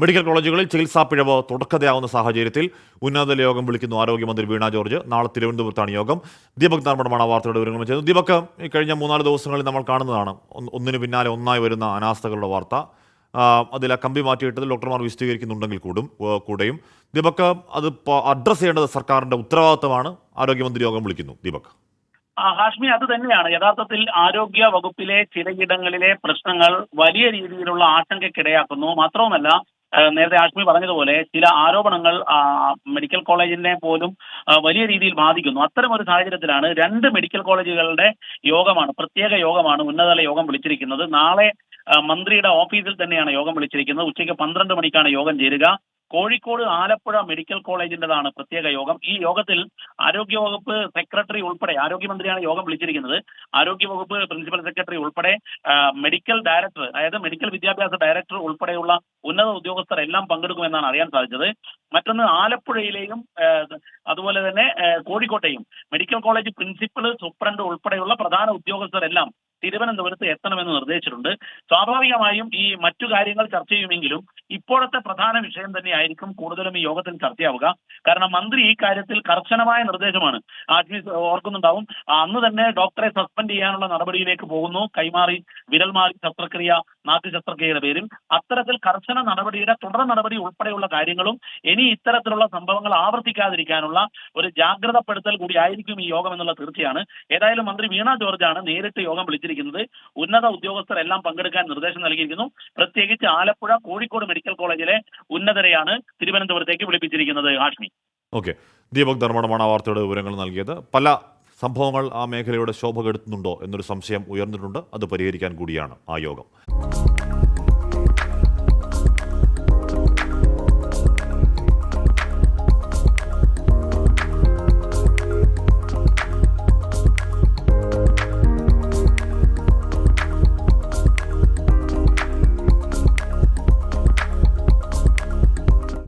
Medical കോളേജുകളിൽ ചികിത്സാ പിഴവ് തുടക്കതയാവുന്ന സാഹചര്യത്തിൽ ഉന്നതതല യോഗം വിളിക്കുന്നു ആരോഗ്യമന്ത്രി വീണ ജോർജ്. നാളെ തിരുവനന്തപുരത്താണ് യോഗം. ദീപക് ധർമ്മടമാണ് വാർത്തയുടെ വിവരങ്ങൾ ചെയ്യുന്നത്. ദീപക്, ഈ കഴിഞ്ഞ 3-4 ദിവസങ്ങളിൽ നമ്മൾ കാണുന്നതാണ് ഒന്നിനു പിന്നാലെ ഒന്നായി വരുന്ന അനാസ്ഥകളുടെ വാർത്ത. അതിൽ ആ കമ്പി മാറ്റിയിട്ടത് ഡോക്ടർമാർ വിശദീകരിക്കുന്നുണ്ടെങ്കിൽ കൂടെയും ദീപക്, അത് അഡ്രസ്സ് ചെയ്യേണ്ടത് സർക്കാരിന്റെ ഉത്തരവാദിത്തമാണ്. ആരോഗ്യമന്ത്രി യോഗം വിളിക്കുന്നു. ദീപക്. ഹാഷ്മി, അത് തന്നെയാണ് യഥാർത്ഥത്തിൽ ആരോഗ്യ വകുപ്പിലെ ചിലയിടങ്ങളിലെ പ്രശ്നങ്ങൾ വലിയ രീതിയിലുള്ള ആശങ്കയ്ക്കിടയാക്കുന്നു. മാത്രവുമല്ല, നേരത്തെ ഹാഷ്മി പറഞ്ഞതുപോലെ ചില ആരോപണങ്ങൾ മെഡിക്കൽ കോളേജിനെ പോലും വലിയ രീതിയിൽ ബാധിക്കുന്നു. അത്തരം ഒരു സാഹചര്യത്തിലാണ് 2 മെഡിക്കൽ കോളേജുകളുടെ യോഗമാണ്, പ്രത്യേക യോഗമാണ്, ഉന്നതതല യോഗം വിളിച്ചിരിക്കുന്നത്. നാളെ മന്ത്രിയുടെ ഓഫീസിൽ തന്നെയാണ് യോഗം വിളിച്ചിരിക്കുന്നത്. ഉച്ചയ്ക്ക് 12 മണിക്കാണ് യോഗം ചേരുക. കോഴിക്കോട് ആലപ്പുഴ മെഡിക്കൽ കോളേജിൻ്റെതാണ് പ്രത്യേക യോഗം. ഈ യോഗത്തിൽ ആരോഗ്യവകുപ്പ് സെക്രട്ടറി ഉൾപ്പെടെ, ആരോഗ്യമന്ത്രിയാണ് യോഗം വിളിച്ചിരിക്കുന്നത്, ആരോഗ്യവകുപ്പ് പ്രിൻസിപ്പൽ സെക്രട്ടറി ഉൾപ്പെടെ മെഡിക്കൽ ഡയറക്ടർ, അതായത് മെഡിക്കൽ വിദ്യാഭ്യാസ ഡയറക്ടർ ഉൾപ്പെടെയുള്ള ഉന്നത ഉദ്യോഗസ്ഥർ എല്ലാം പങ്കെടുക്കുമെന്നാണ് അറിയാൻ സാധിച്ചത്. മറ്റൊന്ന്, ആലപ്പുഴയിലെയും അതുപോലെ തന്നെ കോഴിക്കോട്ടെയും മെഡിക്കൽ കോളേജ് പ്രിൻസിപ്പൽ, സൂപ്രണ്ട് ഉൾപ്പെടെയുള്ള പ്രധാന ഉദ്യോഗസ്ഥരെല്ലാം തിരുവനന്തപുരത്ത് എത്തണമെന്ന് നിർദ്ദേശിച്ചിട്ടുണ്ട്. സ്വാഭാവികമായും ഈ മറ്റു കാര്യങ്ങൾ ചർച്ച ചെയ്യുമെങ്കിലും ഇപ്പോഴത്തെ പ്രധാന വിഷയം തന്നെയായിരിക്കും കൂടുതലും ഈ യോഗത്തിൽ ചർച്ചയാവുക. കാരണം മന്ത്രി ഈ കാര്യത്തിൽ കർശനമായ നിർദ്ദേശമാണ്. ഓർക്കുന്നുണ്ടാവും, അന്ന് തന്നെ ഡോക്ടറെ സസ്പെൻഡ് ചെയ്യാനുള്ള നടപടിയിലേക്ക് പോകുന്നു. കൈമാറി, വിരൽ മാറി ശസ്ത്രക്രിയ, നാക്ക് ശസ്ത്രക്രിയയുടെ പേരിൽ അത്തരത്തിൽ കർശന നടപടിയുടെ തുടർ നടപടി ഉൾപ്പെടെയുള്ള കാര്യങ്ങളും ഇനി ഇത്തരത്തിലുള്ള സംഭവങ്ങൾ ആവർത്തിക്കാതിരിക്കാനുള്ള ഒരു ജാഗ്രതപ്പെടുത്തൽ കൂടി ആയിരിക്കും ഈ യോഗം എന്നുള്ള തീർച്ചയാണ്. ഏതായാലും മന്ത്രി വീണ ജോർജാണ് നേരിട്ട് യോഗം വിളിച്ചിരിക്കുന്നത്. ഉന്നത ഉദ്യോഗസ്ഥരെല്ലാം പങ്കെടുക്കാൻ നിർദ്ദേശം നൽകിയിരിക്കുന്നു. പ്രത്യേകിച്ച് ആലപ്പുഴ, കോഴിക്കോട് മെഡിക്കൽ കോളേജിലെ ഉന്നതരെയാണ് തിരുവനന്തപുരത്തേക്ക് വിളിപ്പിച്ചിരിക്കുന്നത്. ഹാഷ്മി. ഓക്കെ, ദീപക് ധർമ്മടമാണ് ആ വാർത്തയുടെ വിവരങ്ങൾ നൽകിയത്. പല സംഭവങ്ങൾ ആ മേഖലയുടെ ശോഭ കെടുത്തുന്നുണ്ടോ എന്നൊരു സംശയം ഉയർന്നിട്ടുണ്ട്. അത് പരിഹരിക്കാൻ കൂടിയാണ് ആ യോഗം.